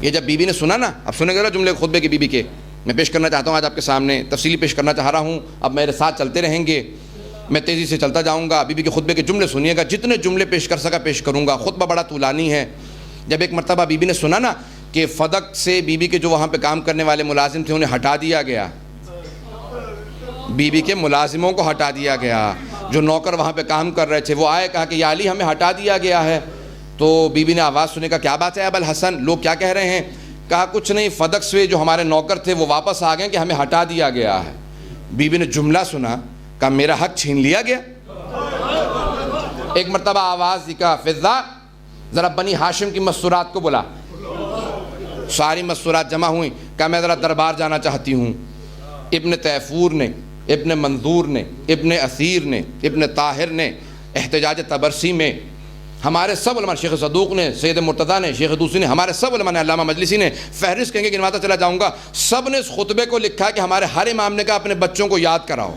یہ جب be be نے سنا نا، اب سنے گا جملے خطبے کے بی بی کے، میں پیش کرنا چاہتا ہوں آج آپ کے سامنے، تفصیلی پیش کرنا چاہ رہا ہوں، اب میرے ساتھ چلتے رہیں گے، میں تیزی سے چلتا جاؤں گا، بی بی کے خطبے کے جملے سنیے گا، جتنے جملے پیش کر سکا پیش کروں گا، خطبہ بڑا طولانی ہے۔ جب ایک مرتبہ بی بی نے سنا نا کہ فدق سے بی بی کے جو وہاں پہ کام کرنے والے ملازم تھے انہیں ہٹا دیا گیا، بی بی کے ملازموں کو ہٹا دیا گیا، جو نوکر وہاں پہ کام کر رہے تھے وہ آئے، کہا کہ یا علی ہمیں ہٹا دیا گیا ہے۔ تو بی بی نے آواز سنے، کہا کیا بات ہے ابو الحسن، لوگ کیا کہہ رہے ہیں؟ کہا کچھ نہیں، فدق سے جو ہمارے نوکر تھے وہ واپس آ گئے کہ ہمیں ہٹا دیا گیا ہے۔ بی بی نے جملہ سنا، کہا میرا حق چھین لیا گیا۔ ایک مرتبہ آواز دی، کہا فضہ ذرا بنی ہاشم کی مستورات کو بلا۔ ساری مستورات جمع ہوئیں، کہا میں ذرا دربار جانا چاہتی ہوں۔ ابن تیفور نے، ابن منظور نے، ابن اثیر نے، ابن طاہر نے، احتجاج تبرسی میں، ہمارے سب علماء، شیخ صدوق نے، سید مرتضیٰ نے، شیخ دوسی نے، ہمارے سب علماء نے، علامہ مجلسی نے، فہرست کہیں گے گنواتا چلا جاؤں گا، سب نے اس خطبے کو لکھا کہ ہمارے ہر امام نے کہا اپنے بچوں کو یاد کراؤ۔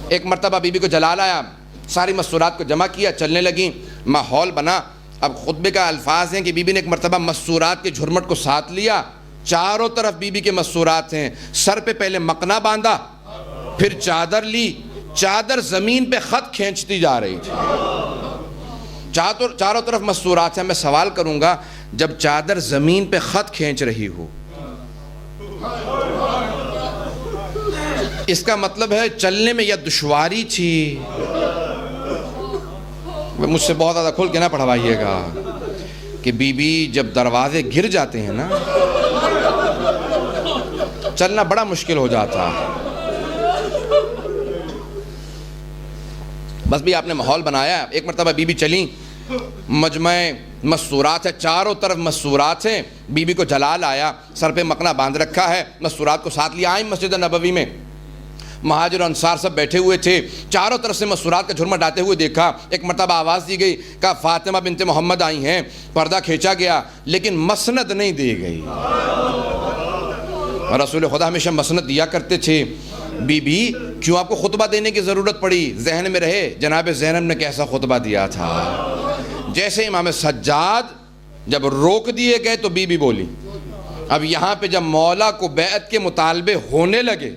ایک مرتبہ بی بی کو جلال آیا، ساری مستورات کو جمع کیا، چلنے لگیں، ماحول بنا۔ اب خطبے کا الفاظ ہیں کہ بی بی نے ایک مرتبہ مستورات کے جھرمٹ کو ساتھ لیا، چاروں طرف بی بی کے مستورات ہیں، سر پہ پہلے مقنا باندھا، پھر چادر لی، چادر زمین پہ خط کھینچتی جا رہی تھی، چاروں طرف مستورات ہیں۔ میں سوال کروں گا، جب چادر زمین پہ خط کھینچ رہی ہو، اس کا مطلب ہے چلنے میں یا دشواری تھی؟ مجھ سے بہت زیادہ کھل کے نہ پڑھوائیے گا کہ بی بی جب دروازے گر جاتے ہیں نا، چلنا بڑا مشکل ہو جاتا ہے۔ بس بھی آپ نے ماحول بنایا۔ ایک مرتبہ بی بی چلیں، مجمع مستورات ہے، چاروں طرف مستورات ہیں، بی بی کو جلال آیا، سر پہ مقنا باندھ رکھا ہے، مستورات کو ساتھ لیا، آئیں مسجد نبوی میں، مہاجر و انصار سب بیٹھے ہوئے تھے، چاروں طرف سے مستورات کا جھرمٹ آتے ہوئے دیکھا۔ ایک مرتبہ آواز دی گئی، کہا فاطمہ بنت محمد آئی ہیں، پردہ کھینچا گیا لیکن مسند نہیں دی گئی۔ رسول خدا ہمیشہ مسند دیا کرتے تھے۔ بی بی کیوں آپ کو خطبہ دینے کی ضرورت پڑی؟ ذہن میں رہے جناب زینب نے کیسا خطبہ دیا تھا۔ جیسے امام سجاد جب روک دیے گئے تو بی بی بولی۔ اب یہاں پہ جب مولا کو بیعت کے مطالبے ہونے لگے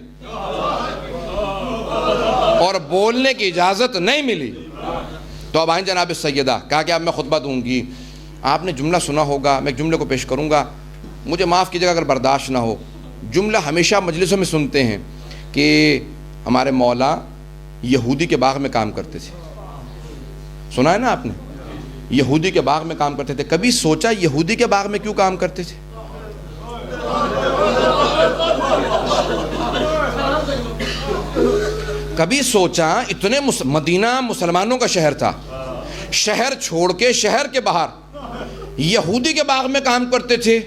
اور بولنے کی اجازت نہیں ملی تو اب آئیں جناب سیدہ، کہا کہ اب میں خطبہ دوں گی۔ آپ نے جملہ سنا ہوگا، میں ایک جملے کو پیش کروں گا، مجھے معاف کیجیے گا اگر برداشت نہ ہو۔ جملہ ہمیشہ مجلسوں میں سنتے ہیں کہ ہمارے مولا یہودی کے باغ میں کام کرتے تھے، سنا ہے نا آپ نے؟ یہودی کے باغ میں کام کرتے تھے۔ کبھی سوچا یہودی کے باغ میں کیوں کام کرتے تھے؟ کبھی سوچا اتنے مدینہ مسلمانوں کا شہر تھا، شہر چھوڑ کے شہر کے باہر یہودی کے باغ میں کام کرتے تھے؟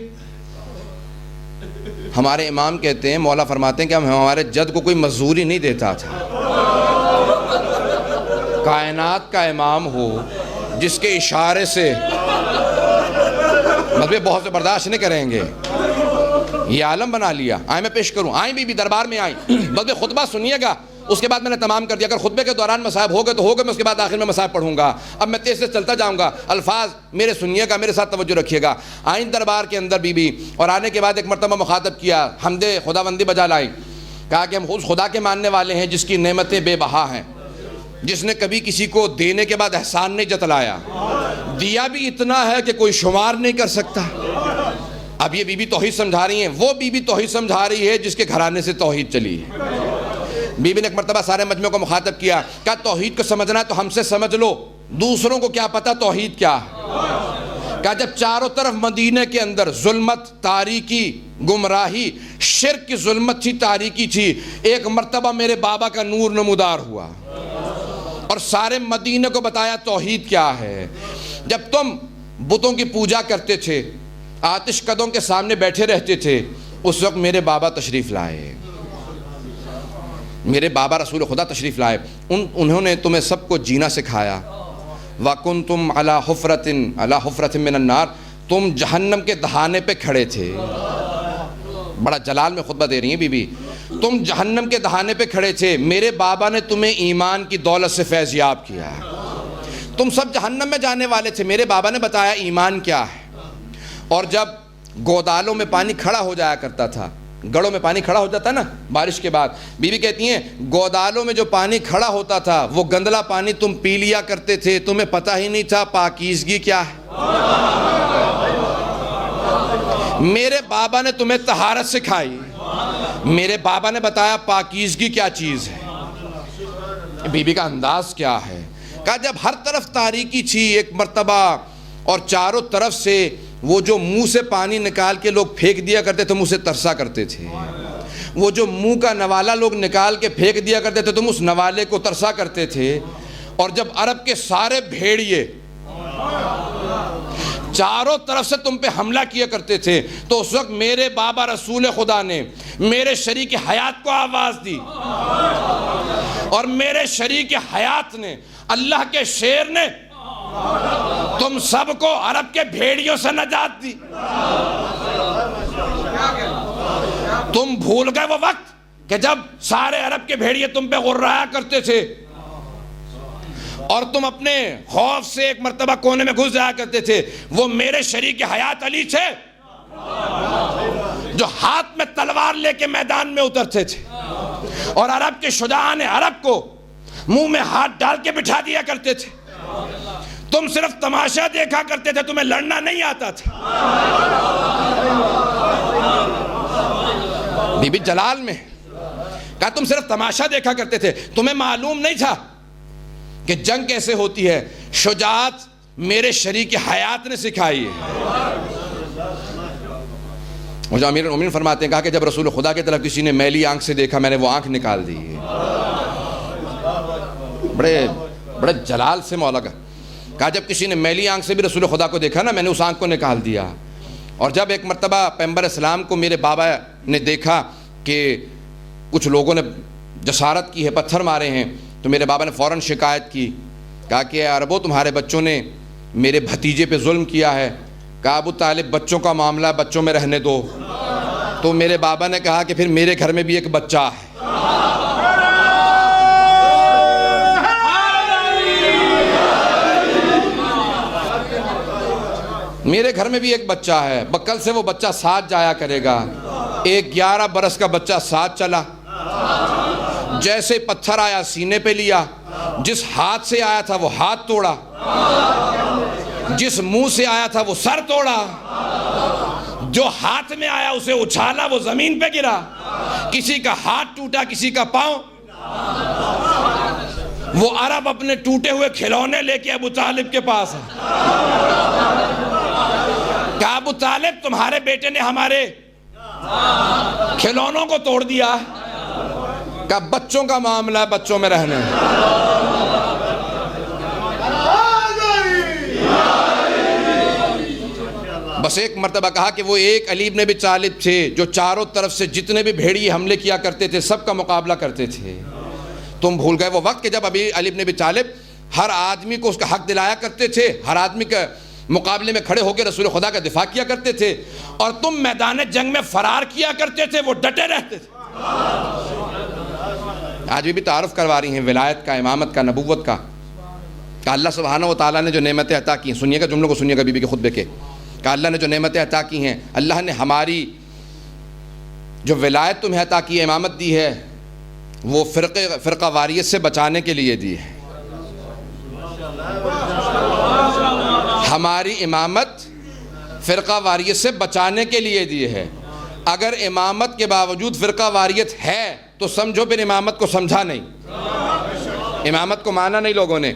ہمارے امام کہتے ہیں، مولا فرماتے ہیں کہ ہمارے جد کو کوئی مزدوری نہیں دیتا تھا۔ کائنات کا امام ہو جس کے اشارے سے مطلب بہت سے برداشت نہیں کریں گے، یہ عالم بنا لیا۔ آئیں میں پیش کروں، آئیں بی دربار میں آئیں، بس خطبہ سنیے گا، اس کے بعد میں نے تمام کر دیا۔ اگر خطبے کے دوران مصائب ہو گئے تو ہو گئے، میں اس کے بعد آخر میں مصائب پڑھوں گا۔ اب میں تیز سے چلتا جاؤں گا، الفاظ میرے سنیے گا، میرے ساتھ توجہ رکھیے گا۔ آئیں دربار کے اندر بی بی، اور آنے کے بعد ایک مرتبہ مخاطب کیا، حمد خداوندی بجا لائی، کہا کہ ہم اس خدا کے ماننے والے ہیں جس کی نعمتیں بے بہا ہیں، جس نے کبھی کسی کو دینے کے بعد احسان نہیں جتلایا، دیا بھی اتنا ہے کہ کوئی شمار نہیں کر سکتا۔ اب یہ بی بی توحید سمجھا رہی ہیں، وہ بی بی توحید سمجھا رہی ہے جس کے گھرانے سے توحید چلی ہے۔ بی بی نے ایک مرتبہ سارے مجمع کو مخاطب کیا، کہا توحید کو سمجھنا ہے تو ہم سے سمجھ لو، دوسروں کو کیا پتا توحید کیا ہے۔ کہا جب چاروں طرف مدینہ کے اندر ظلمت، تاریکی، گمراہی، شرک کی ظلمت تھی، تاریکی تھی، ایک مرتبہ میرے بابا کا نور نمودار ہوا اور سارے مدینہ کو بتایا توحید کیا ہے۔ جب تم بتوں کی پوجا کرتے تھے، آتش قدوں کے سامنے بیٹھے رہتے تھے، اس وقت میرے بابا تشریف لائے، میرے بابا رسول خدا تشریف لائے، انہوں نے تمہیں سب کو جینا سکھایا۔ وَكُنْتُمْ عَلَى حُفْرَةٍ مِّنَ النَّارِ، تم جہنم کے دہانے پہ کھڑے تھے۔ بڑا جلال میں خطبہ دے رہی ہیں بی بی، تم جہنم کے دہانے پہ کھڑے تھے، میرے بابا نے تمہیں ایمان کی دولت سے فیض یاب کیا۔ تم سب جہنم میں جانے والے تھے، میرے بابا نے بتایا ایمان کیا ہے۔ اور جب گودالوں میں پانی کھڑا ہو جایا کرتا تھا، گڑوں میں پانی کھڑا ہو جاتا نا بارش کے بعد، بی بی کہتی ہیں گودالوں میں جو پانی کھڑا ہوتا تھا وہ گندلا پانی تم پی لیا کرتے تھے، تمہیں پتہ ہی نہیں تھا پاکیزگی کیا ہے۔ میرے بابا نے تمہیں طہارت سکھائی، میرے بابا نے بتایا پاکیزگی کیا چیز ہے۔ بی بی کا انداز کیا ہے، کہا جب ہر طرف تاریکی تھی ایک مرتبہ اور چاروں طرف سے وہ جو منہ سے پانی نکال کے لوگ پھینک دیا کرتے تھے، تم اسے ترسا کرتے تھے، وہ جو منہ کا نوالا لوگ نکال کے پھینک دیا کرتے تھے تم اس نوالے کو ترسا کرتے تھے، اور جب عرب کے سارے بھیڑیے چاروں طرف سے تم پہ حملہ کیا کرتے تھے تو اس وقت میرے بابا رسول خدا نے میرے شریک حیات کو آواز دی، اور میرے شریک حیات نے، اللہ کے شیر نے تم سب کو عرب کے بھیڑیوں سے نجات دی۔ تم بھول گئے وہ وقت کہ جب سارے عرب کے بھیڑیے تم پہ غرایا کرتے تھے اور تم اپنے خوف سے ایک مرتبہ کونے میں گھس جایا کرتے تھے، وہ میرے شریک حیات علی تھے جو ہاتھ میں تلوار لے کے میدان میں اترتے تھے اور عرب کے شجاعان عرب کو منہ میں ہاتھ ڈال کے بٹھا دیا کرتے تھے۔ تم صرف تماشا دیکھا کرتے تھے، تمہیں لڑنا نہیں آتا تھا۔ بی بی جلال میں کہا تم صرف تماشا دیکھا کرتے تھے، تمہیں معلوم نہیں تھا کہ جنگ کیسے ہوتی ہے۔ شجاعت میرے شریک حیات نے سکھائی ہے۔ مجھے امیر المومنین فرماتے ہیں، کہا کہ جب رسول خدا کی طرف کسی نے میلی آنکھ سے دیکھا میں نے وہ آنکھ نکال دی۔ بڑے جلال سے مولا کا کہا جب کسی نے میلی آنکھ سے بھی رسول خدا کو دیکھا نا میں نے اس آنکھ کو نکال دیا۔ اور جب ایک مرتبہ پیغمبر اسلام کو میرے بابا نے دیکھا کہ کچھ لوگوں نے جسارت کی ہے، پتھر مارے ہیں، تو میرے بابا نے فوراً شکایت کی، کہا کہ عربو تمہارے بچوں نے میرے بھتیجے پہ ظلم کیا ہے۔ کہا ابو طالب بچوں کا معاملہ بچوں میں رہنے دو۔ تو میرے بابا نے کہا کہ پھر میرے گھر میں بھی ایک بچہ ہے۔ میرے گھر میں بھی ایک بچہ ہے، بکل سے وہ بچہ ساتھ جایا کرے گا۔ ایک 11 برس کا بچہ ساتھ چلا، جیسے پتھر آیا سینے پہ لیا، جس ہاتھ سے آیا تھا وہ ہاتھ توڑا، جس منہ سے آیا تھا وہ سر توڑا، جو ہاتھ میں آیا اسے اچھالا وہ زمین پہ گرا، کسی کا ہاتھ ٹوٹا کسی کا پاؤں۔ وہ عرب اپنے ٹوٹے ہوئے کھلونے لے کے ابو طالب کے پاس ہے، کہا ابو طالب تمہارے بیٹے نے ہمارے کھلونوں کو توڑ دیا۔ کہا بچوں کا معاملہ ہے بچوں میں رہنے۔ بس ایک مرتبہ کہا کہ وہ ایک علی بن ابی طالب تھے جو چاروں طرف سے جتنے بھی بھیڑیے حملے کیا کرتے تھے سب کا مقابلہ کرتے تھے۔ تم بھول گئے وہ وقت کہ جب علی بن ابی طالب ہر آدمی کو اس کا حق دلایا کرتے تھے، ہر آدمی کے مقابلے میں کھڑے ہو کے رسول خدا کا دفاع کیا کرتے تھے، اور تم میدان جنگ میں فرار کیا کرتے تھے، وہ ڈٹے رہتے تھے۔ آج بھی تعارف کروا رہی ہیں ولایت کا، امامت کا، نبوت کا، کہ اللہ سبحانہ و تعالیٰ نے جو نعمتیں عطا کی ہیں، سنیے گا جملوں کو سنیے گا بی بی کے خطبے کے، کہ اللہ نے جو نعمتیں عطا کی ہیں، اللہ نے ہماری جو ولایت تمہیں عطا کی ہے، امامت دی ہے، وہ فرقہ واریت سے بچانے کے لیے دی ہے۔ ہماری امامت فرقہ واریت سے بچانے کے لیے دی ہے۔ اگر امامت کے باوجود فرقہ واریت ہے تو سمجھو پھر امامت کو سمجھا نہیں، امامت کو مانا نہیں لوگوں نے۔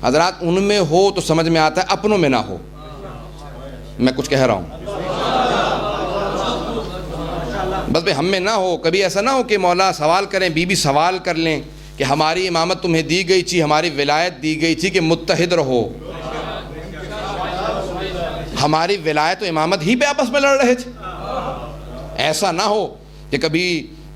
حضرات ان میں ہو تو سمجھ میں آتا ہے، اپنوں میں نہ ہو۔ میں کچھ کہہ رہا ہوں، بس بھئی ہم میں نہ ہو۔ کبھی ایسا نہ ہو کہ مولا سوال کریں، بی بی سوال کر لیں کہ ہماری امامت تمہیں دی گئی تھی، ہماری ولایت دی گئی تھی کہ متحد رہو، ہماری ولایت و امامت ہی پہ آپس میں لڑ رہے تھے۔ ایسا نہ ہو کہ کبھی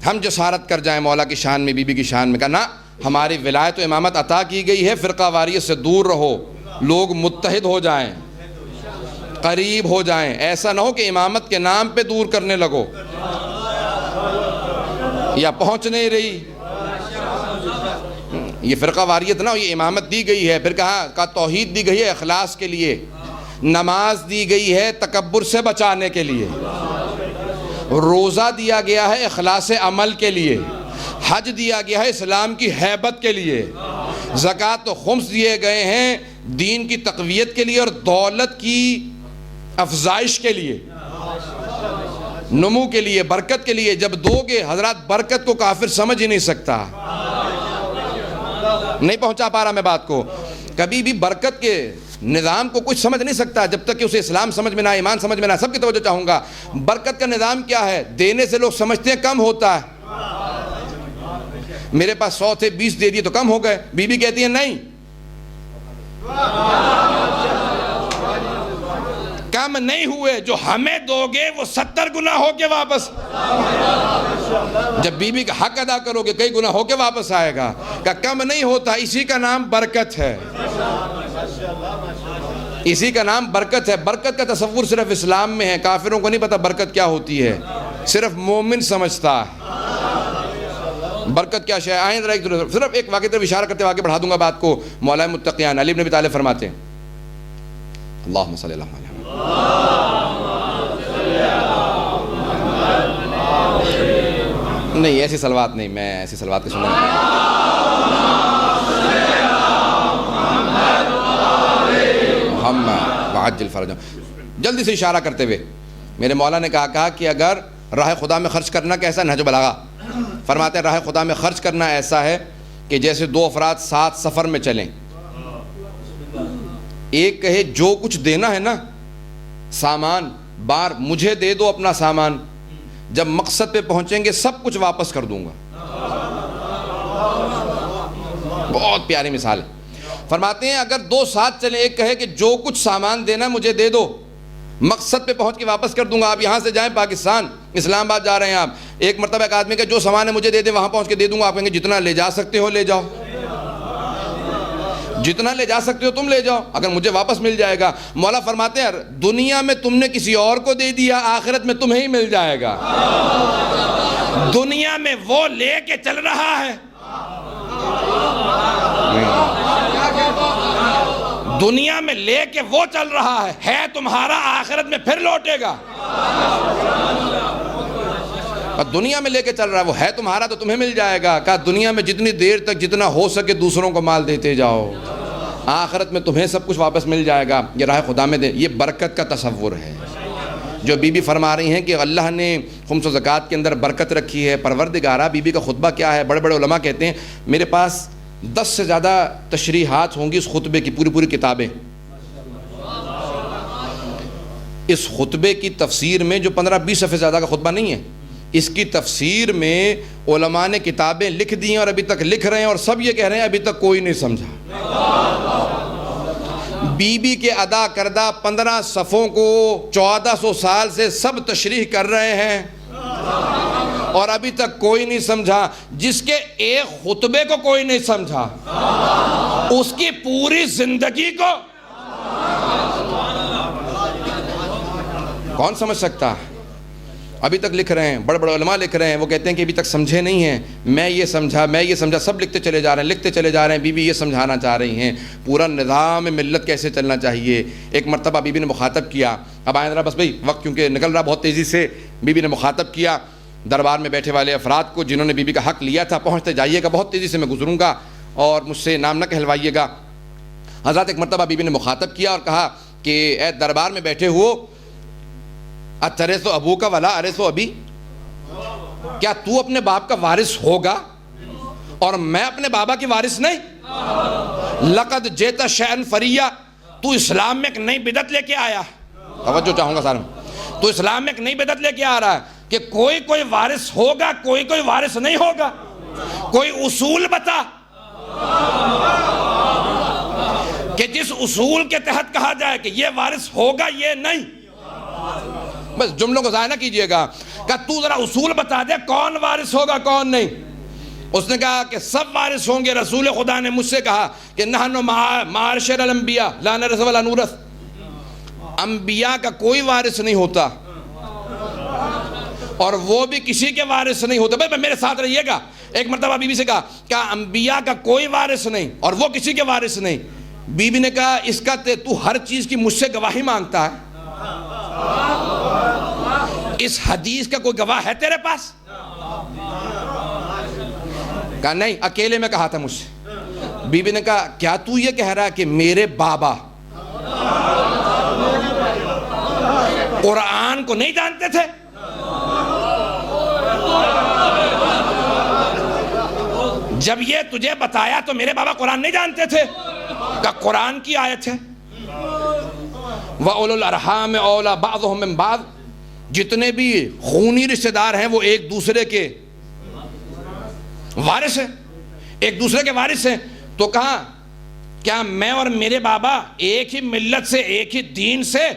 ہم جسارت کر جائیں مولا کی شان میں، بی بی کی شان میں، کہا نہ، ہماری ولایت و امامت عطا کی گئی ہے، فرقہ واریت سے دور رہو، لوگ متحد ہو جائیں، قریب ہو جائیں۔ ایسا نہ ہو کہ امامت کے نام پہ دور کرنے لگو یا پہنچ نہیں رہی۔ یہ فرقہ واریت نہ ہو، یہ امامت دی گئی ہے۔ پھر کہا توحید دی گئی ہے اخلاص کے لیے، نماز دی گئی ہے تکبر سے بچانے کے لیے، روزہ دیا گیا ہے اخلاص عمل کے لیے، حج دیا گیا ہے اسلام کی ہیبت کے لیے، زکوٰۃ و خمس دیے گئے ہیں دین کی تقویت کے لیے اور دولت کی افزائش کے لیے، نمو کے لیے، برکت کے لیے۔ جب دو گے حضرات، برکت کو کافر سمجھ ہی نہیں سکتا، نہیں پہنچا پا رہا میں بات کو۔ کبھی بھی برکت کے نظام کو کچھ سمجھ نہیں سکتا جب تک کہ اسے اسلام سمجھ میں نہ آئے، ایمان سمجھ میں نہ آئے۔ سب کی توجہ چاہوں گا، برکت کا نظام کیا ہے؟ دینے سے لوگ سمجھتے ہیں کم ہوتا ہے، میرے پاس 100 تھے 20 دے دیے تو کم ہو گئے۔ بی بی کہتی ہے نہیں، کم نہیں ہوئے، جو ہمیں دو گے وہ 70 گنا ہو کے واپس۔ جب بی بی کا حق ادا کرو گے کئی گنا ہو کے واپس آئے گا، کہ کم نہیں ہوتا، اسی کا نام برکت ہے، اسی کا نام برکت ہے۔ برکت کا تصور صرف اسلام میں ہے، کافروں کو نہیں پتا برکت کیا ہوتی ہے، صرف مومن سمجھتا ہے برکت کیا شے۔ آئیں ذرا صرف ایک واقعے طرف اشارہ کرتے آگے بڑھا دوں گا بات کو۔ مولا متقیان علی بن ابی طالب فرماتے ہیں، اللہم صلی اللہ علیہ وسلم، نہیں ایسی صلوات نہیں، میں ایسی صلوات کے سننے محمد وعجل فرجهم۔ جلدی سے اشارہ کرتے ہوئے میرے مولا نے کہا کہ اگر راہ خدا میں خرچ کرنا کیسا، نہج بلاغہ فرماتے ہیں راہ خدا میں خرچ کرنا ایسا ہے کہ جیسے دو افراد ساتھ سفر میں چلیں، ایک کہے جو کچھ دینا ہے نا سامان بار مجھے دے دو اپنا سامان، جب مقصد پہ پہنچیں گے سب کچھ واپس کر دوں گا۔ بہت پیاری مثال ہے۔ فرماتے ہیں اگر دو ساتھ چلیں، ایک کہے کہ جو کچھ سامان دینا مجھے دے دو، مقصد پہ پہنچ کے واپس کر دوں گا۔ آپ یہاں سے جائیں پاکستان اسلام آباد جا رہے ہیں آپ، ایک مرتبہ ایک آدمی کہ جو سامان ہے مجھے دے دیں، وہاں پہنچ کے دے دوں گا۔ آپ کہیں گے جتنا لے جا سکتے ہو لے جاؤ، جتنا لے جا سکتے ہو تم لے جاؤ، اگر مجھے واپس مل جائے گا۔ مولا فرماتے ہیں دنیا میں تم نے کسی اور کو دے دیا، آخرت میں تمہیں ہی مل جائے گا۔ دنیا میں وہ لے کے چل رہا ہے، دنیا میں لے کے وہ چل رہا ہے تمہارا، آخرت میں پھر لوٹے گا۔ دنیا میں لے کے چل رہا ہے وہ ہے تمہارا تو تمہیں مل جائے گا۔ کہا دنیا میں جتنی دیر تک جتنا ہو سکے دوسروں کو مال دیتے جاؤ، آخرت میں تمہیں سب کچھ واپس مل جائے گا۔ یہ راہ خدا میں دے، یہ برکت کا تصور ہے جو بی بی فرما رہی ہیں کہ اللہ نے خمس و زکوٰۃ کے اندر برکت رکھی ہے۔ پروردگارہ بی بی کا خطبہ کیا ہے؟ بڑے بڑے علماء کہتے ہیں میرے پاس 10 سے زیادہ تشریحات ہوں گی اس خطبے کی، پوری کتابیں۔ اس خطبے کی تفسیر میں جو 15-20 صفحے زیادہ کا خطبہ نہیں ہے، اس کی تفسیر میں علماء نے کتابیں لکھ دی ہیں اور ابھی تک لکھ رہے ہیں، اور سب یہ کہہ رہے ہیں ابھی تک کوئی نہیں سمجھا۔ بی بی کے ادا کردہ 15 صفوں کو 1400 سال سے سب تشریح کر رہے ہیں اور ابھی تک کوئی نہیں سمجھا۔ جس کے ایک خطبے کو کوئی نہیں سمجھا، اس کی پوری زندگی کو کون سمجھ سکتا؟ ابھی تک لکھ رہے ہیں، بڑے بڑے علماء لکھ رہے ہیں، وہ کہتے ہیں کہ ابھی تک سمجھے نہیں ہیں، میں یہ سمجھا، سب لکھتے چلے جا رہے ہیں۔ بی بی یہ سمجھانا چاہ رہی ہیں پورا نظام ملت کیسے چلنا چاہیے۔ ایک مرتبہ بی بی نے مخاطب کیا، اب آئیں ذرا بس بھائی وقت کیونکہ نکل رہا بہت تیزی سے۔ بی بی نے مخاطب کیا دربار میں بیٹھے والے افراد کو جنہوں نے بی بی کا حق لیا تھا، پہنچتے جائیے گا، بہت تیزی سے میں گزروں گا اور مجھ سے نام نہ کہلوائیے گا۔ حضرات ایک مرتبہ بی بی نے مخاطب کیا اور کہا کہ اے دربار میں بیٹھے ہو، اترث ابو کا ولا ارث ابی، کیا تو اپنے باپ کا وارث ہوگا اور میں اپنے بابا کی وارث نہیں؟ لقد جیتا شیئن فریا، تو اسلام میں ایک نئی بدعت لے کے آیا۔ توجہ چاہوں گا سارے، تو اسلام میں ایک نئی بدعت لے کے آ رہا ہے کہ کوئی وارث ہوگا، کوئی وارث نہیں ہوگا۔ کوئی اصول بتا کہ جس اصول کے تحت کہا جائے کہ یہ وارث ہوگا یہ نہیں۔ بس جملوں کو ضائع نہ کیجئے گا، کہ تو ذرا اصول بتا دے کون وارث ہوگا کون نہیں۔ اس نے کہا کہ سب وارث ہوں گے۔ رسول خدا نے مجھ سے کہا کہ نحن معاشر الانبیاء لا نرث ولا نورث، انبیاء کا کوئی وارث نہیں ہوتا اور وہ بھی کسی کے وارث نہیں ہوتا۔ بھائی میرے ساتھ رہیے گا۔ ایک مرتبہ بی بی سے کہا کہ انبیاء کا کوئی وارث نہیں اور وہ کسی کے وارث نہیں۔ بی بی نے کہا اس کا تو ہر چیز کی مجھ سے گواہی مانگتا ہے، اس حدیث کا کوئی گواہ ہے تیرے پاس؟ کہا نہیں، اکیلے میں کہا تھا مجھ سے۔ بی بی نے کہا کیا تو یہ کہہ رہا ہے کہ میرے بابا قرآن کو نہیں جانتے تھے؟ جب یہ تجھے بتایا تو میرے بابا قرآن نہیں جانتے تھے؟ کہ قرآن کی آیت ہے وَأُولُو الْأَرْحَامِ أَوْلَىٰ بَعْضُهُم مِّن بَعْضٍ، جتنے بھی خونی رشتہ دار ہیں وہ ایک دوسرے کے وارث ہیں، ایک دوسرے کے وارث ہیں۔ تو کہا کیا میں اور میرے بابا ایک ہی ملت سے، ایک ہی دین سے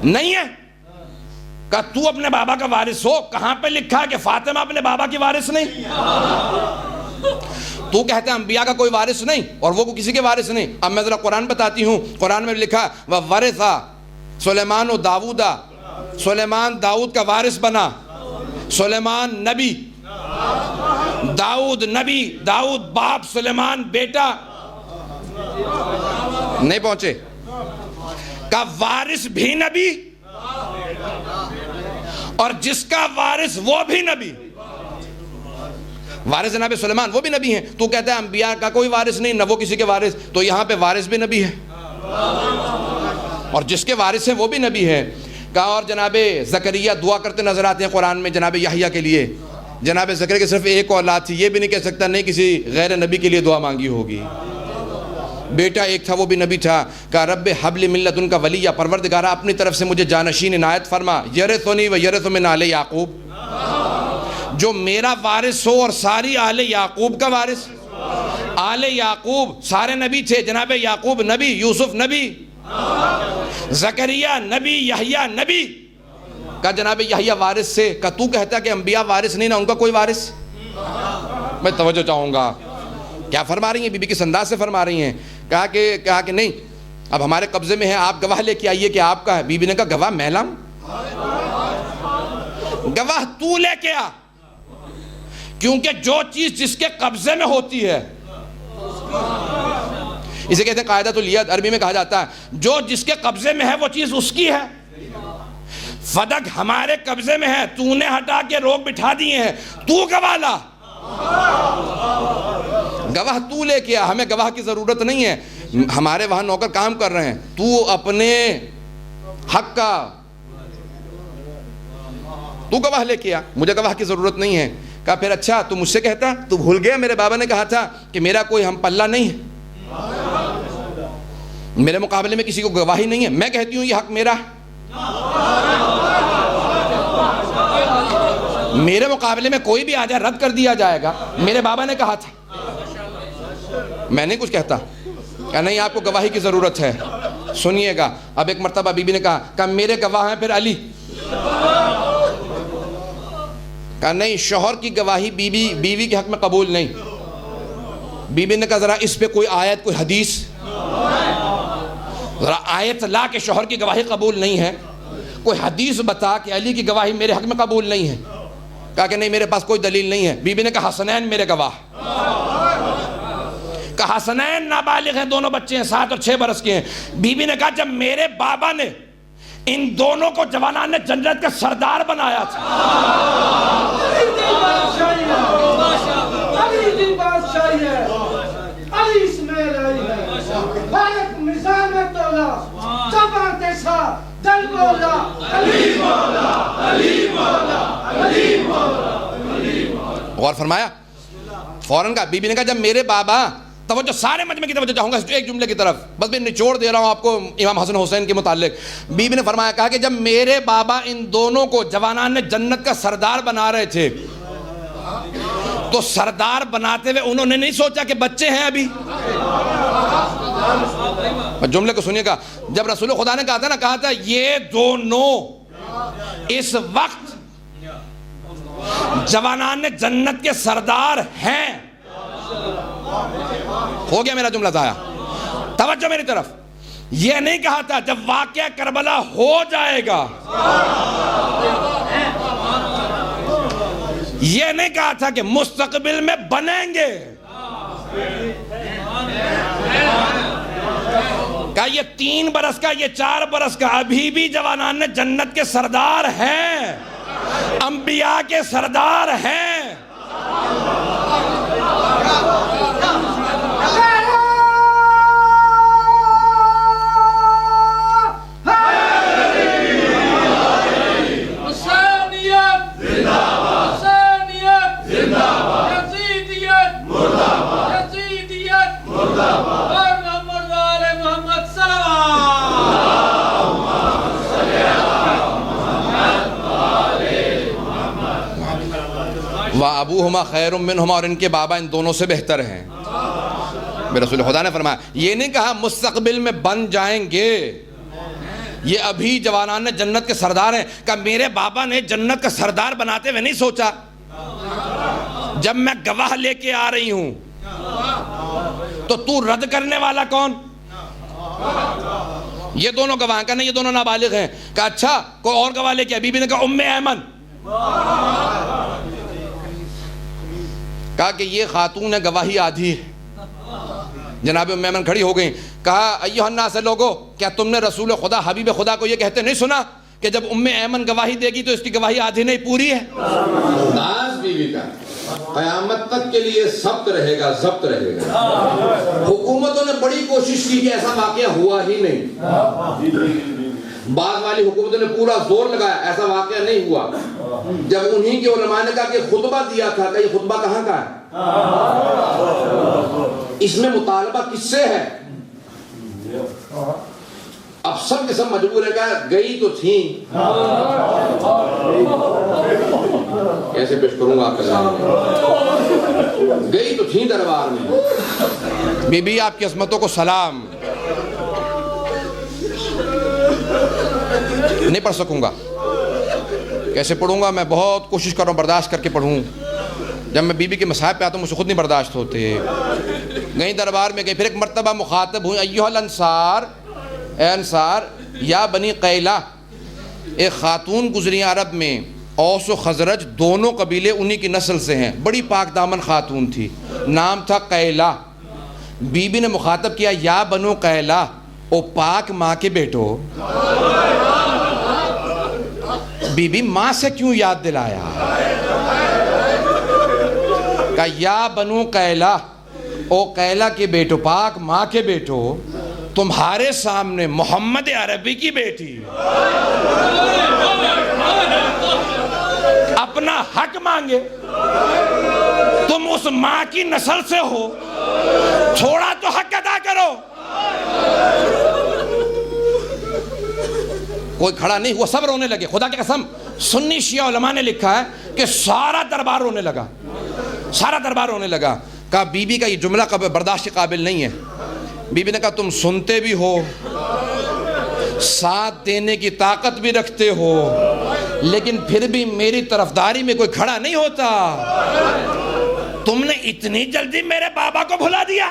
نہیں ہے؟ کہا تو اپنے بابا کا وارث ہو، کہاں پہ لکھا کہ فاطمہ اپنے بابا کی وارث نہیں؟ تو کہتا ہے انبیاء کا کوئی وارث نہیں اور وہ کسی کے وارث نہیں۔ اب میں ذرا قرآن بتاتی ہوں، قرآن میں لکھا وَوَرِثَ سلیمان و داؤد، سلیمان داؤد کا وارث بنا، سلیمان نبی، داؤد نبی، داؤد باپ، سلیمان بیٹا، نہیں پہنچے۔ کا وارث بھی نبی اور جس کا وارث وہ بھی نبی، وارث جناب سلیمان وہ بھی نبی ہیں۔ تو کہتا ہے انبیاء کا کوئی وارث نہیں، نہ وہ کسی کے وارث، تو یہاں پہ وارث بھی نبی ہے اور جس کے وارث ہیں وہ بھی نبی ہے۔ کہا اور جناب زکریا دعا کرتے نظر آتے ہیں قرآن میں جناب یحییٰ کے لیے۔ جناب زکریا کے صرف ایک اولاد تھی، یہ بھی نہیں کہہ سکتا نہیں کسی غیر نبی کے لیے دعا مانگی ہوگی۔ بیٹا ایک تھا وہ بھی نبی تھا۔ کہا رب حب لی من لدنک ولیہ، پروردگارہ اپنی طرف سے مجھے جانشین عنایت فرما، یرثنی و یرث من آل یعقوب، جو میرا وارث ہو اور ساری آل یعقوب کا وارث۔ آل یعقوب سارے نبی تھے، جناب یعقوب نبی، یوسف نبی، زکریا نبی، یحییٰ نبی۔ کہا جناب یحییٰ وارث سے، کہا تو کہتا ہے کہ انبیاء وارث نہیں، نہ ان کا کوئی وارث؟ میں توجہ چاہوں گا کیا فرما رہی ہیں، بی بی کس انداز سے فرما رہی ہیں۔ کہا کہ نہیں، اب ہمارے قبضے میں ہے، آپ گواہ لے کے آئیے کہ آپ کا ہے۔ بی بی نے کہا گواہ میں لاؤں؟ گواہ تو لے کے آ، کیونکہ جو چیز جس کے قبضے میں ہوتی ہے، اسے کہتے ہیں قاعدۃ الید، عربی میں کہا جاتا ہے جو جس کے قبضے میں ہے وہ چیز اس کی ہے۔ فدق ہمارے قبضے میں ہے، تو نے ہٹا کے روک بٹھا دیے ہیں، تو گواہ لا، گواہ تو لے کے آ، ہمیں گواہ کی ضرورت نہیں ہے، ہمارے وہاں نوکر کام کر رہے ہیں، تو اپنے حق کا تو گواہ لے کے آ، مجھے گواہ کی ضرورت نہیں ہے۔ کہا پھر اچھا تو مجھ سے کہتا، تو بھول گیا میرے بابا نے کہا تھا کہ میرا کوئی ہم پلہ نہیں ہے، میرے مقابلے میں کسی کو گواہی نہیں ہے، میں کہتی ہوں یہ حق میرا ہے، میرے مقابلے میں کوئی بھی آ جائے رد کر دیا جائے گا، میرے بابا نے کہا تھا، میں نہیں کچھ کہتا۔ کہ نہیں آپ کو گواہی کی ضرورت ہے، سنیے گا۔ اب ایک مرتبہ بی بی نے کہا میرے گواہ ہیں پھر علی۔ کہا نہیں، شوہر کی گواہی بیوی کے حق میں قبول نہیں۔ بی بی نے کہا ذرا اس پہ کوئی آیت، کوئی حدیث، ذرا آیت لا کہ شوہر کی گواہی قبول نہیں ہے، کوئی حدیث بتا کہ علی کی گواہی میرے حق میں قبول نہیں ہے۔ کہا کہ نہیں میرے پاس کوئی دلیل نہیں ہے۔ بی بی نے کہا حسنین میرے گواہ۔ کہا حسنین نابالغ ہیں، دونوں بچے ہیں، 7 اور 6 برس کے ہیں۔ بی بی نے کہا جب میرے بابا نے ان دونوں کو جوانان جنت کا سردار بنایا تھا، غور فرمایا، فوراً کہا، بی بی نے کہا جب میرے بابا، توجہ سارے مجمع کی توجہ چاہوں گا ایک جملے کی طرف، بس میں نچوڑ دے رہا ہوں آپ کو امام حسن حسین کے متعلق۔ بی بی نے فرمایا، کہا کہ جب میرے بابا ان دونوں کو جوانان جنت کا سردار بنا رہے تھے تو سردار بناتے ہوئے انہوں نے نہیں سوچا کہ بچے ہیں ابھی۔ جملے کو سنیے گا، جب رسول خدا نے کہا تھا یہ دونوں اس وقت جوانان جنت کے سردار ہیں، ہو گیا میرا جملہ ضائع۔ توجہ میری طرف، یہ نہیں کہا تھا جب واقعہ کربلا ہو جائے گا، یہ نہیں کہا تھا کہ مستقبل میں بنیں گے، کہا یہ 3 برس کا، یہ 4 برس کا، ابھی بھی جوانان نے جنت کے سردار ہیں، انبیاء کے سردار ہیں۔ وَأَبُوهُمَا خَيْرٌ مِّنْهُمَا، اور ان کے بابا ان دونوں سے بہتر ہیں۔ میرے رسول خدا نے فرمایا، یہ نہیں کہا مستقبل میں بن جائیں گے، یہ ابھی جوانان نے جنت کے سردار ہیں۔ کہ میرے بابا نے جنت کا سردار بناتے ہوئے نہیں سوچا، جب میں گواہ لے کے آ رہی ہوں تو رد کرنے والا کون؟ یہ دونوں گواہ کا نہیں، یہ دونوں نابالغ ہیں۔ کہ اچھا کوئی اور گواہ لے کے؟ بی بی نے کہا ام ایمن۔ کہا کہ یہ خاتون ہے، گواہی آدھی ہے۔ جناب ام ایمن کھڑی ہو گئیں، کہا ایھا الناس، لوگو کیا تم نے رسول خدا حبیب خدا کو یہ کہتے نہیں سنا کہ جب ام ایمن گواہی دے گی تو اس کی گواہی آدھی نہیں پوری ہے؟ داس بیوی کا قیامت تک کے لیے ضبط رہے گا، ضبط رہے گا۔ حکومتوں نے بڑی کوشش کی کہ ایسا واقعہ ہوا ہی نہیں، بعض والی حکومتوں نے پورا زور لگایا، ایسا واقعہ نہیں ہوا۔ جب انہی کے علماء نے کہا کہ خطبہ دیا تھا، کہ یہ خطبہ کہاں کا ہے؟ اس میں مطالبہ کس سے ہے؟ اب سب کے سب مجبور ہے، کہا گئی تو تھیں، کیسے پیش کروں گا آپ کے سامنے؟ گئی تو تھیں دربار میں۔ بی بی آپ کی عظمتوں کو سلام۔ نہیں پڑھ سکوں گا، کیسے پڑھوں گا؟ میں بہت کوشش کر رہا ہوں برداشت کر کے پڑھوں۔ جب میں بی بی کے مصاحب پہ آتا ہوں مجھے خود نہیں برداشت ہوتے۔ گئی دربار میں گئی، پھر ایک مرتبہ مخاطب ہوئی، ایھا الانصار، اے انصار، یا بنی قیلہ، ایک خاتون گزری عرب میں، اوس و خزرج دونوں قبیلے انہی کی نسل سے ہیں، بڑی پاک دامن خاتون تھی، نام تھا قیلہ۔ بی بی نے مخاطب کیا، یا بنو قیلہ، او پاک ماں کے بیٹو۔ بی بی ماں سے کیوں یاد دلایا؟ کہ یا بنو قیلہ، او قیلہ کے بیٹو، پاک ماں کے بیٹو، تمہارے سامنے محمد عربی کی بیٹی اپنا حق مانگے، تم اس ماں کی نسل سے ہو، تھوڑا تو حق ادا کرو۔ کوئی کھڑا نہیں ہوا، سب رونے لگے۔ خدا کی قسم سنی شیعہ علماء نے لکھا ہے کہ سارا دربار رونے لگا، سارا دربار رونے لگا۔ کہا بی بی کا یہ جملہ برداشت کے قابل نہیں ہے۔ بی بی نے کہا تم سنتے بھی ہو، ساتھ دینے کی طاقت بھی رکھتے ہو، لیکن پھر بھی میری طرفداری میں کوئی کھڑا نہیں ہوتا۔ تم نے اتنی جلدی میرے بابا کو بھلا دیا؟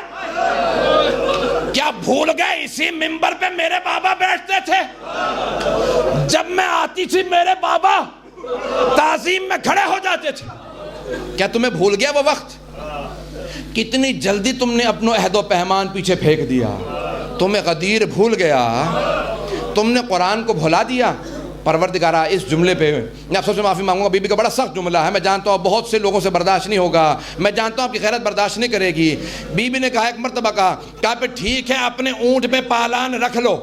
کیا بھول گئے اسی منبر پہ میرے بابا بیٹھتے تھے؟ جب میں آتی تھی میرے بابا تعظیم میں کھڑے ہو جاتے تھے۔ کیا تمہیں بھول گیا وہ وقت؟ کتنی جلدی تم نے اپنا عہد و پیمان پیچھے پھینک دیا، تمہیں غدیر بھول گیا، تم نے قرآن کو بھلا دیا۔ پروردگارہ اس جملے پہ میں آپ سب سے معافی مانگوں گا، بی بی کا بڑا سخت جملہ ہے، میں جانتا ہوں بہت سے لوگوں سے برداشت نہیں ہوگا، میں جانتا ہوں آپ کی غیرت برداشت نہیں کرے گی۔ بی بی نے کہا، ایک مرتبہ کہا پہ ٹھیک ہے اپنے اونٹ پہ پالان رکھ لو،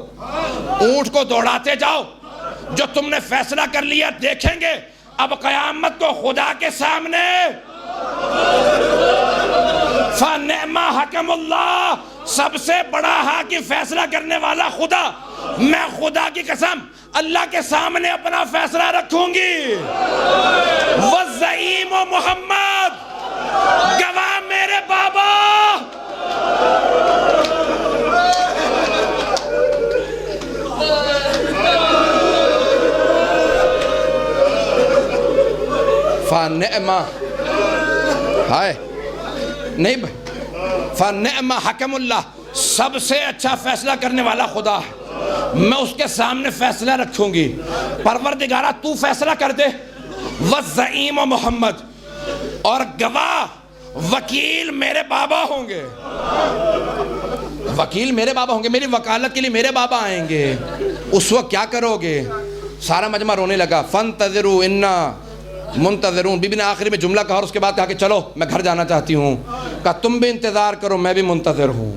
اونٹ کو دوڑاتے جاؤ، جو تم نے فیصلہ کر لیا دیکھیں گے، اب قیامت کو خدا کے سامنے فَنِعْمَ حَكَمُ اللَّهِ، سب سے بڑا حاکم فیصلہ کرنے والا خدا، میں خدا کی قسم اللہ کے سامنے اپنا فیصلہ رکھوں گی۔ وَالزَّعِیمُ محمد، گواہ میرے بابا۔ فَنِعْمَ، ہائے نہیں بھائی، فَنِعْمَ حَكَمُ اللَّهِ، سب سے اچھا فیصلہ کرنے والا خدا ہے، میں اس کے سامنے فیصلہ رکھوں گی۔ پروردگارہ تو فیصلہ کر دے۔ وَالزَّعِیمُ محمد، اور گواہ وکیل میرے بابا ہوں گے، وکیل میرے بابا ہوں گے، میری وکالت کے لیے میرے بابا آئیں گے، اس وقت کیا کرو گے؟ سارا مجمع رونے لگا۔ فانتظروا انا منتظرون، بی بی نے آخری میں جملہ کہا اور اس کے بعد کہا کہ چلو میں گھر جانا چاہتی ہوں۔ کہا تم بھی انتظار کرو، میں بھی منتظر ہوں،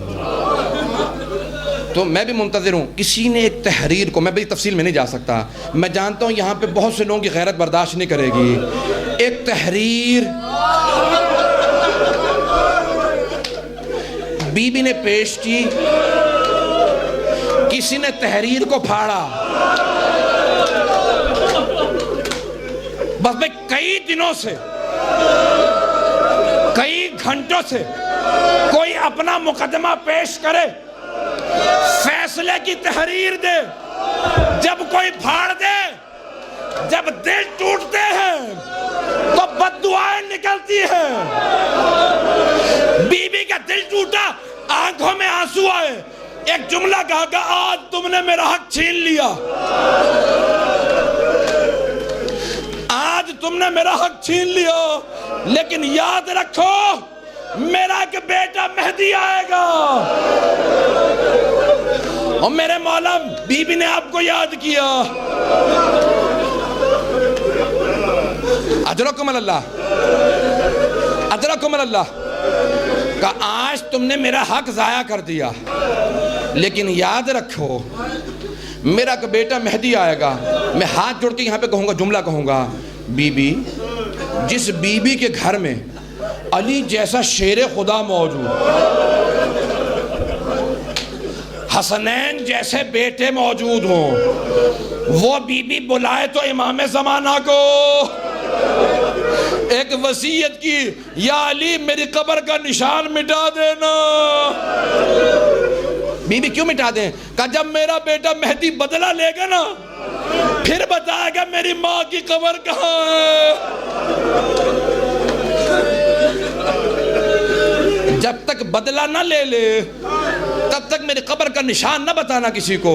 تو میں بھی منتظر ہوں۔ کسی نے ایک تحریر کو، میں بڑی تفصیل میں نہیں جا سکتا، میں جانتا ہوں یہاں پہ بہت سے لوگوں کی غیرت برداشت نہیں کرے گی، ایک تحریر بی بی نے پیش کی، کسی نے تحریر کو پھاڑا، بس میں کئی دنوں سے، کئی گھنٹوں سے کوئی اپنا مقدمہ پیش کرے، فیصلے کی تحریر دے، جب کوئی پھاڑ دے، جب دل ٹوٹتے ہیں تو بد دعائیں نکلتی ہیں۔ بی بی کا دل ٹوٹا، آنکھوں میں آنسو آئے، ایک جملہ کہا کہ آج تم نے میرا حق چھین لیا، آج تم نے میرا حق چھین لیا، لیکن یاد رکھو میرا ایک بیٹا مہدی آئے گا۔ اور میرے مولا، بی بی نے آپ کو یاد کیا، اجرکم اللہ، اجرکم اللہ، کہ آج تم نے میرا حق ضائع کر دیا، لیکن یاد رکھو میرا ایک بیٹا مہدی آئے گا۔ میں ہاتھ جوڑ کے یہاں پہ کہوں گا، جملہ کہوں گا، بی بی، جس بی بی کے گھر میں علی جیسا شیر خدا موجود، حسنین جیسے بیٹے موجود ہوں، وہ بی بی بلائے تو امام زمانہ کو، ایک وصیت کی، یا علی میری قبر کا نشان مٹا دینا۔ بی بی کیوں مٹا دیں؟ کہ جب میرا بیٹا مہدی بدلہ لے گا نا، پھر بتائے گا میری ماں کی قبر کہاں ہے۔ جب تک بدلہ نہ لے لے تب تک میری قبر کا نشان نہ بتانا کسی کو۔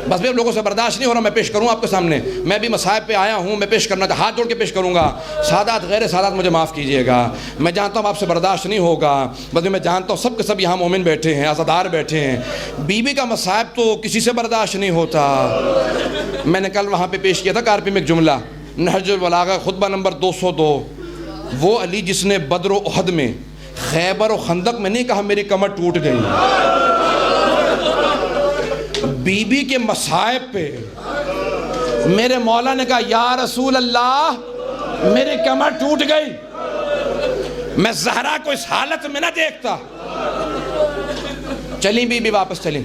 بس میں لوگوں سے برداشت نہیں ہو رہا، میں پیش کروں آپ کے سامنے، میں بھی مصائب پہ آیا ہوں، میں پیش کرنا تھا، ہاتھ جوڑ کے پیش کروں گا۔ سادات غیر سادات مجھے معاف کیجئے گا، میں جانتا ہوں آپ سے برداشت نہیں ہوگا، بس میں جانتا ہوں سب کے سب یہاں مومن بیٹھے ہیں، عزادار بیٹھے ہیں، بی بی کا مصائب تو کسی سے برداشت نہیں ہوتا۔ میں نے کل وہاں پہ پیش کیا تھا کارپی میں ایک جملہ، نہج البلاغہ خطبہ نمبر 202، وہ علی جس نے بدر و احد میں، خیبر و خندق میں نہیں کہا میری کمر ٹوٹ گئی، بی بی کے مصائب پہ میرے مولا نے کہا یا رسول اللہ میری کمر ٹوٹ گئی، میں زہرا کو اس حالت میں نہ دیکھتا۔ چلیں بی بی واپس چلیں،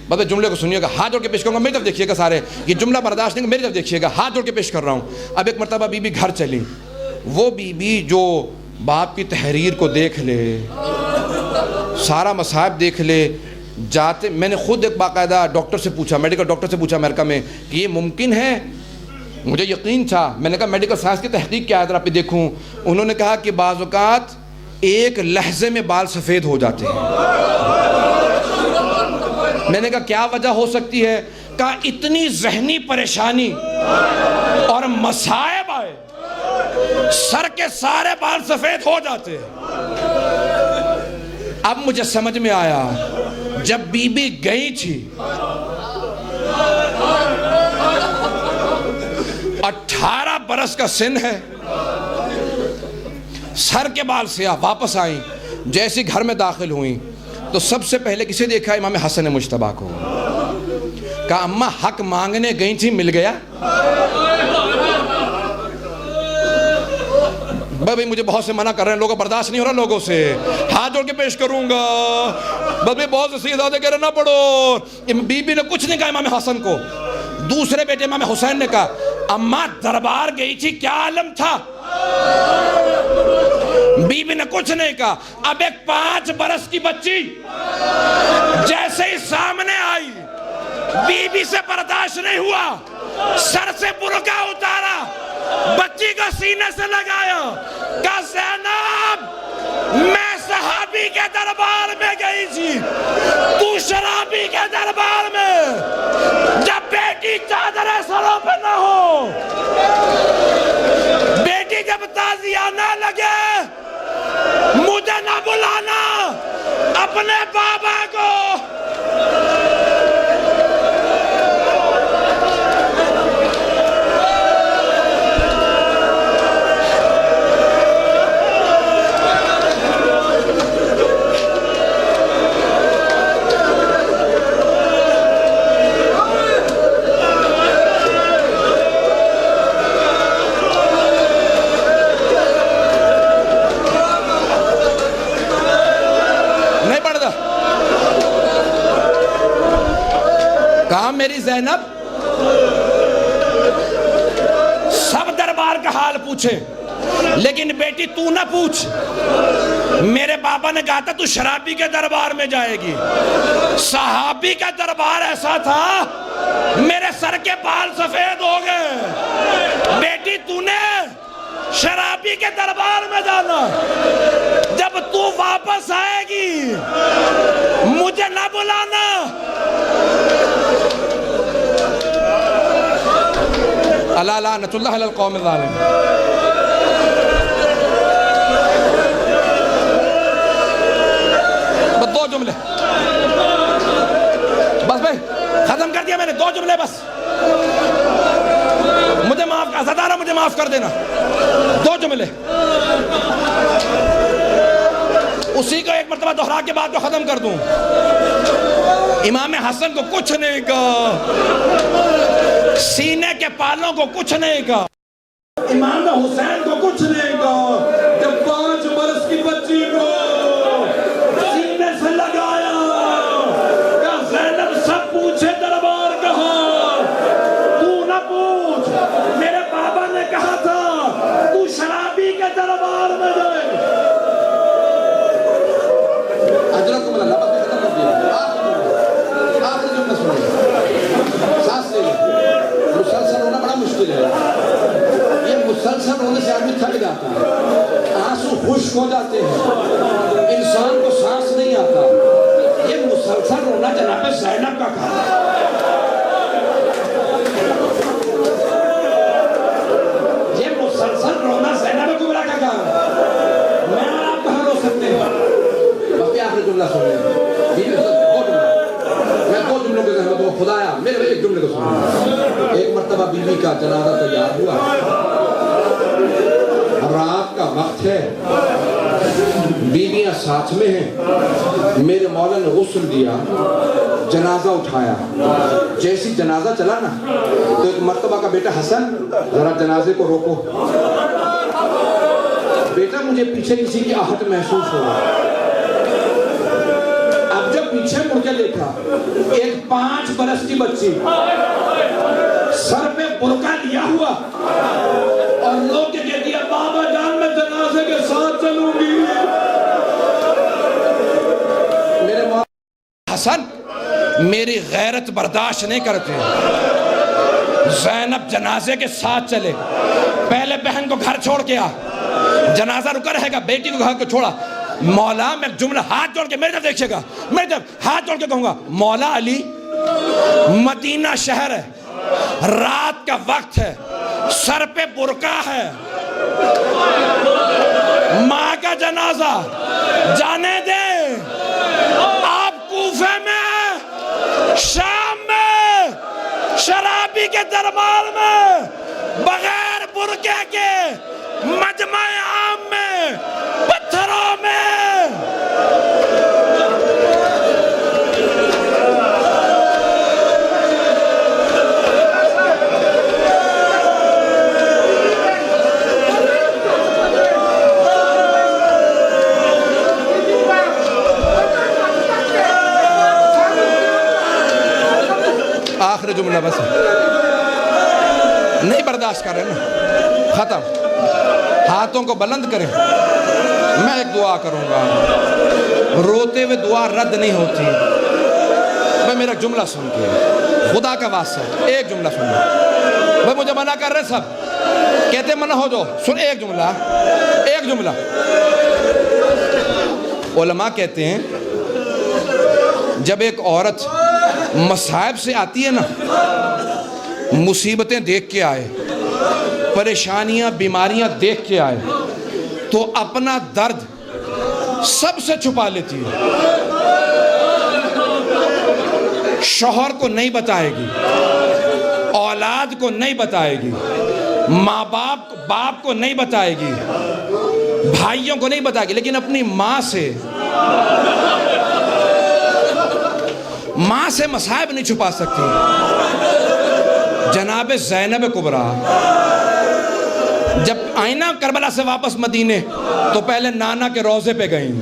بس جملے کو سنیے گا، ہاتھ جوڑ کے پیش کروں گا، میری طرف دیکھیے گا سارے، یہ جملہ برداشت نہیں، میری طرف دیکھیے گا، ہاتھ جوڑ کے پیش کر رہا ہوں۔ اب ایک مرتبہ بی بی گھر چلی، وہ بی بی جو باپ کی تحریر کو دیکھ لے، سارا مصائب دیکھ لے، جاتے میں نے خود ایک باقاعدہ ڈاکٹر سے پوچھا، میڈیکل ڈاکٹر سے پوچھا امریکہ میں کہ یہ ممکن ہے، مجھے یقین تھا، میں نے کہا میڈیکل سائنس کی تحقیق کیا ہے ذرا پہ دیکھوں، انہوں نے کہا کہ بعض اوقات ایک لحظے میں بال سفید ہو جاتے ہیں۔ میں نے کہا کیا وجہ ہو سکتی ہے؟ کہا اتنی ذہنی پریشانی اور مصائب آئے، سر کے سارے بال سفید ہو جاتے ہیں۔ اب مجھے سمجھ میں آیا، جب بی بی گئی تھی 18 برس کا سن ہے، سر کے بال سیاہ، واپس آئیں، جیسی گھر میں داخل ہوئیں تو سب سے پہلے کسے دیکھا؟ امام حسن مجتبیٰ کو۔ کہا اماں حق مانگنے گئی تھی، مل گیا؟ بھائی مجھے بہت سے منع کر رہے ہیں، لوگوں برداشت نہیں ہو رہا لوگوں سے، ہاتھ جوڑ کے پیش کروں گا، بس بھی بہت سے سیدھے کہہ رہے نہ پڑھو۔ بی بی نے کچھ نہیں کہا امام حسن کو، دوسرے بیٹے امام حسین نے کہا اماں دربار گئی تھی، کیا عالم تھا؟ بی بی نے کچھ نہیں کہا۔ اب ایک 5 برس کی بچی جیسے ہی سامنے آئی، بی بی سے برداشت نہیں ہوا، سر سے برقع اتارا، بچی کو سینے سے لگایا، کہا زینب میں صحابی کے دربار میں گئی تھی، تو شرابی کے دربار میں، جب بیٹی چادریں سروں پہ نہ ہو، بیٹی جب تازیہ نہ لگے، مجھے نہ بلانا اپنے بابا کو. کہا میری زینب سب دربار کا حال پوچھے لیکن بیٹی تو نہ پوچھ. میرے بابا نے کہا تھا تو شرابی کے دربار میں جائے گی. صحابی کا دربار ایسا تھا میرے سر کے بال سفید ہو گئے. بیٹی تو نے شرابی کے دربار میں جانا. جب تو واپس آئے گی مجھے نہ بلانا. اللہ لعنت اللہ علی القوم الظالم. بس 2 جملے بس بھائی ختم کر دیا میں نے. 2 جملے بس. مجھے معاف عزادارہ مجھے معاف کر دینا. 2 جملے اسی کو ایک مرتبہ دہرا کے بعد کو ختم کر دوں. امام حسن کو کچھ نہیں کہا, سینے کے پالوں کو کچھ نہیں کہا, امام حسین کو کچھ نہیں کہا. جب 5 برس کی بچی کو سینے سے لگایا کہ زینب سب پوچھے دربار کہاں, تو نہ پوچھ. میرے بابا نے کہا تھا تو شرابی کے دربار میں جائے. اجرکم اللہ بس ختم کر دیا. آخری جملہ سنیں, سانس لے لیں. مسلسل ہونا بڑا مشکل ہے. یہ مسلسل ہونے سے آدمی تھک جاتا ہے, آنسو خشک ہو جاتے ہیں, انسان کو سانس نہیں آتا. یہ مسلسل ہونا جناب زینب کا کام ہے. یہ مسلسل رونا زینب کبریٰ کا کام ہے. میں اور آپ کہاں رو سکتے ہیں. باقی آخری جملہ سنیں. 2 جملوں کے ذہن میں خدایا میرے ایک جملے کو سنیں. ایک مرتبہ بیوی کا جنازہ تیار ہوا, رات کا وقت ہے, بیویاں ساتھ میں ہیں. میرے مولا نے غسل دیا, جنازہ اٹھایا. جیسی جنازہ چلا نا تو ایک مرتبہ کا بیٹا حسن ذرا جنازے کو روکو. بیٹا مجھے پیچھے کسی کی آہٹ محسوس ہو رہا. اب جب پیچھے مڑ کے دیکھا ایک 5 برس کی بچی سر پہ برقع لیا ہوا اور لوگ کے کہتی ہے بابا جان میں جنازے کے ساتھ چلوں گی. میرے مولا حسن میری غیرت برداشت نہیں کرتے. زینب جنازے کے ساتھ چلے. پہلے بہن کو گھر چھوڑ کے آ, جنازہ رکا رہے گا. بیٹی کو گھر کو چھوڑا. مولا میں جملہ ہاتھ جوڑ کے میرے طرف دیکھے گا, میرے طرف ہاتھ جوڑ کے کہوں گا مولا علی مدینہ شہر ہے, رات کا وقت ہے, سر پہ برقع ہے, ماں کا جنازہ جانے دے. آپ کوفے میں شام میں شرابی کے دربار میں بغیر برقع کے مجمع عام میں پتھروں میں آخری جملہ بس نہیں برداشت کر رہے نا, ختم. ہاتھوں کو بلند کریں. میں ایک دعا کروں گا, روتے ہوئے دعا رد نہیں ہوتی. میں میرا جملہ سن کے خدا کا واسطہ ایک جملہ سننا. میں مجھے منع کر رہے سب کہتے منع ہو جو سن. ایک جملہ. علماء کہتے ہیں جب ایک عورت مصائب سے آتی ہے نا, مصیبتیں دیکھ کے آئے, پریشانیاں بیماریاں دیکھ کے آئے, تو اپنا درد سب سے چھپا لیتی ہے. شوہر کو نہیں بتائے گی, اولاد کو نہیں بتائے گی, ماں باپ کو نہیں بتائے گی, بھائیوں کو نہیں بتائے گی, لیکن اپنی ماں سے مصائب نہیں چھپا سکتی. جناب زینب کبریٰ جب آئیں نا کربلا سے واپس مدینے, تو پہلے نانا کے روضے پہ گئیں.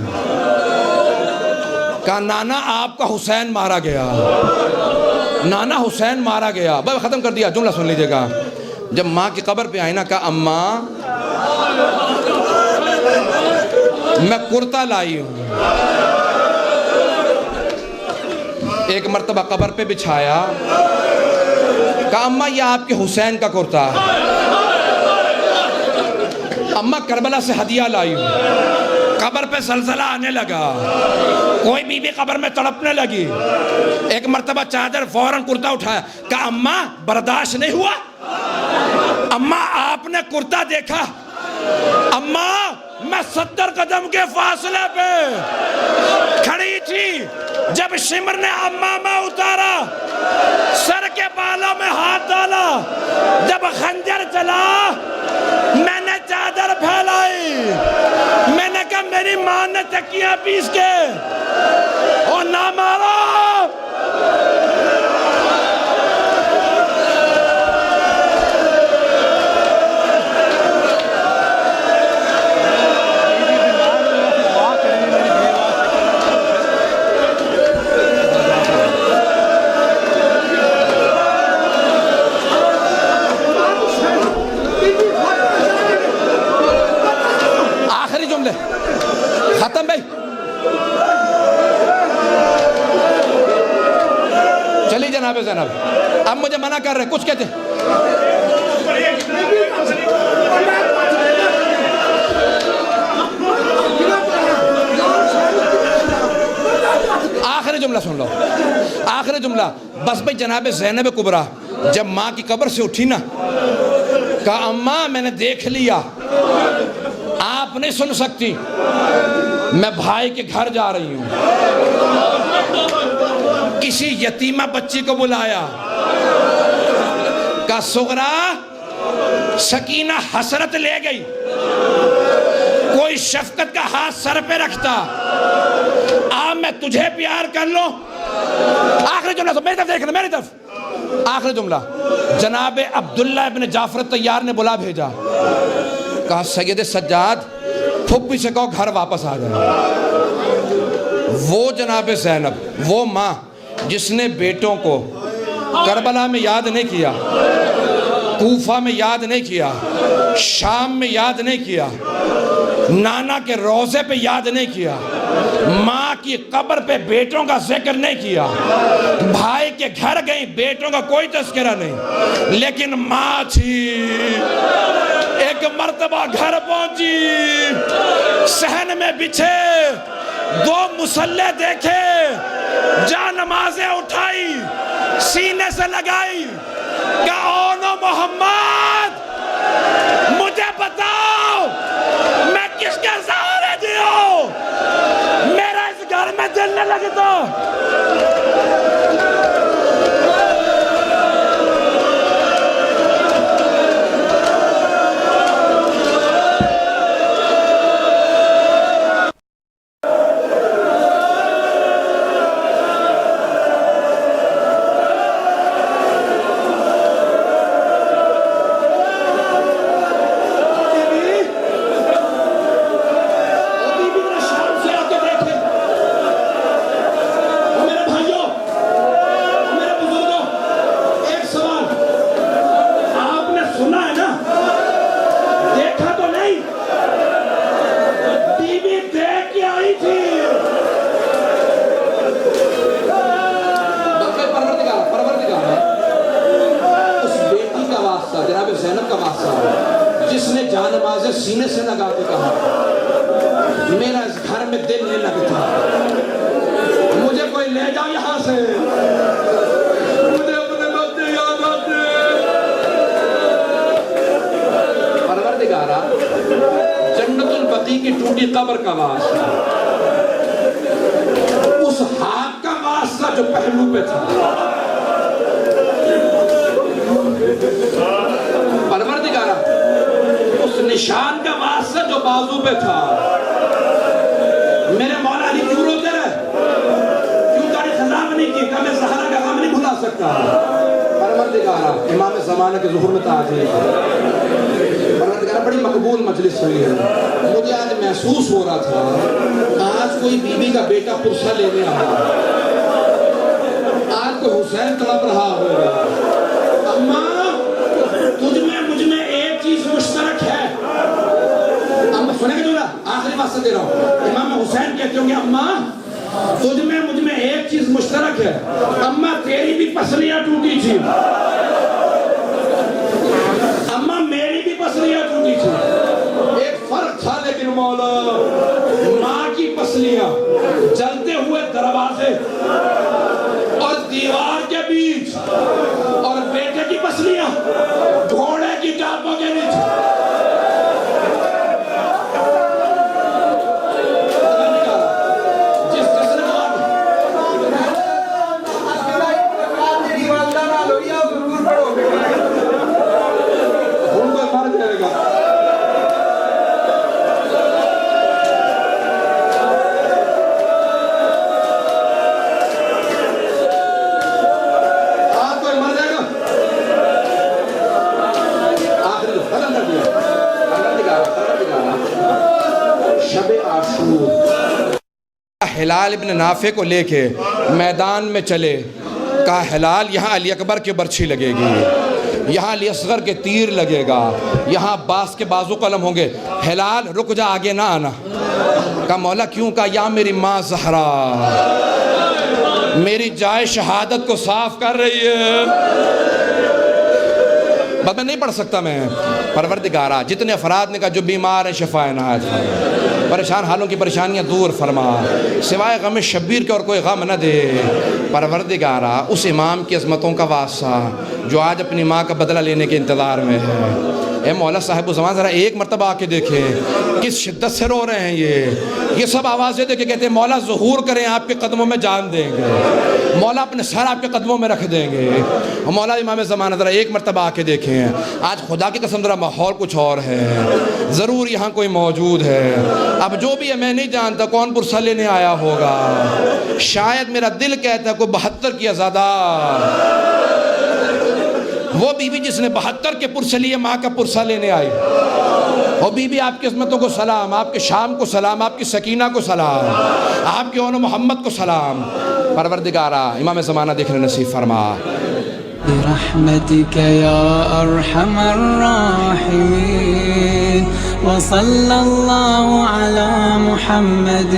کہا نانا آپ کا حسین مارا گیا, نانا حسین مارا گیا. بس ختم کر دیا, جملہ سن لیجئے گا. جب ماں کی قبر پہ آئیں نا, کہا اماں میں کرتا لائی ہوں. ایک مرتبہ قبر پہ بچھایا, کہا اماں یہ آپ کے حسین کا کرتا ہے. اماں کربلا سے ہدیہ لائی ہوں. قبر پہ زلزلہ آنے لگا, کوئی بی بی قبر میں تڑپنے لگی. ایک مرتبہ چادر فوراً کرتا اٹھایا, کہا اماں برداشت نہیں ہوا؟ اماں آپ نے کرتا دیکھا؟ اماں میں 70 قدم کے فاصلے پہ کھڑی تھی جب شمر نے امامہ اتارا, سر کے بالوں میں ہاتھ ڈالا, جب خنجر چلا میں نے چادر پھیلائی, میں نے کہا میری ماں نے تکیہ پیس کے اور نہ مارا. ختم بھائی, چلی جناب زینب. اب مجھے منع کر رہے, کچھ کہتے آخری جملہ سن لو, آخری جملہ بس بھائی. جناب زینب کبریٰ جب ماں کی قبر سے اٹھی نا, کہا اماں میں نے دیکھ لیا, آپ نہیں سن سکتی, میں بھائی کے گھر جا رہی ہوں. کسی یتیمہ بچی کو بلایا, کہا سغرا سکینہ حسرت لے گئی, کوئی شفقت کا ہاتھ سر پہ رکھتا, میں تجھے پیار کر لوں. آخری جملہ میری طرف دیکھنا, میری طرف. آخری جملہ جناب عبداللہ ابن جعفر الطیار نے بلا بھیجا, کہا سید سجاد پھپھی سے کہو گھر واپس آ جائے. وہ جناب زینب, وہ ماں جس نے بیٹوں کو کربلا میں یاد نہیں کیا, کوفہ میں یاد نہیں کیا, شام میں یاد نہیں کیا, نانا کے روضے پہ یاد نہیں کیا, ماں کی قبر پہ بیٹوں کا ذکر نہیں کیا, بھائی کے گھر گئی بیٹوں کا کوئی تذکرہ نہیں, لیکن ماں تھی. ایک مرتبہ گھر پہنچی, صحن میں بچھے 2 مصلے دیکھے, جا نمازیں اٹھائی, سینے سے لگائی, کہا اونو محمد مجھے بتاؤ میں کس کے سہارے جیوں, میرا اس گھر میں جلنے لگتا. سینے سے لگا کے کہا میرا اس گھر میں دل نہیں لگتا, مجھے کوئی لے جاؤ یہاں سے, مجھے اپنے بچے یاد آتے. پروردگارا جنت البقیع کی ٹوٹی قبر کا واسطہ جو پہلو پہ تھا، پروردگارہ اس نشان کا واسطہ جو بازو پہ تھا، میرے مولا علی کیوں روتے رہے؟ کیوں داڑھی خضاب نہیں کی؟ کہ میں زہرا کا غم نہیں بھلا سکتا۔ پروردگارہ امام زمانہ کے ظہور میں تعظیم، پروردگارہ بڑی مقبول مجلس ہوئی ہے۔ مجھے آج محسوس ہو رہا تھا آج کوئی بی بی کا بیٹا پرسہ لینے آیا، آج کو حسین تڑپ رہا ہوگا، اماں تجھ میں مجھ میں ایک چیز مشترک ہے۔ اماں سنے گا جو نا آخری واسطہ دے رہا ہوں، امام حسین کہتے ہوں گے اماں تجھ میں مجھ میں ایک چیز مشترک ہے، اماں تیری بھی پسلیاں ٹوٹی تھی، اماں میری بھی پسلیاں ٹوٹی تھی، ایک فرق تھا لیکن مولا ماں کی پسلیاں جلتے ہوئے دروازے اور دیوار کے بیچ، اور بیٹے کی پسلیاں گھوڑے کی ٹانپوں کے بیچ۔ ہلال ابن نافع کو لے کے میدان میں چلے، کہا ہلال یہاں علی اکبر کے برچھی لگے گی، یہاں علی اصغر کے تیر لگے گا، یہاں عباس کے بازو قلم ہوں گے، ہلال رک جا آگے نہ آنا۔ کہا مولا کیوں؟ کہا یا میری ماں زہرا میری جائے شہادت کو صاف کر رہی ہے۔ بات میں نہیں پڑھ سکتا میں۔ پروردگارہ جتنے افراد نے کہا جو بیمار ہیں شفا عنایت فرما، پریشان حالوں کی پریشانیاں دور فرما، سوائے غم شبیر کے اور کوئی غم نہ دے۔ پروردگارہ اس امام کی عظمتوں کا واسطہ جو آج اپنی ماں کا بدلہ لینے کے انتظار میں ہے، اے مولا صاحب زمان ذرا ایک مرتبہ آ کے دیکھیں کس شدت سے رو رہے ہیں یہ سب آوازیں دے کے کہتے ہیں مولا ظہور کریں آپ کے قدموں میں جان دیں گے، مولا اپنے سر آپ کے قدموں میں رکھ دیں گے۔ مولا امام زمانہ ذرا ایک مرتبہ آ کے دیکھیں، آج خدا کی قسم ذرا ماحول کچھ اور ہے، ضرور یہاں کوئی موجود ہے، اب جو بھی ہے میں نہیں جانتا کون پرسہ لینے آیا ہوگا، شاید میرا دل کہتا ہے کوئی 72 کی عزادار، وہ بی بی جس نے 72 کے پرسہ لیے ماں کا پرسہ لینے آئی، وہ بی بی آپ کی عظمتوں کو سلام، آپ کے شام کو سلام، آپ کی سکینہ کو سلام، آپ کے اون محمد کو سلام۔ پروردگارہ امام زمانہ دیکھنے نصیب فرما۔ برحمتك يا أرحم الراحمين وصلى الله على محمد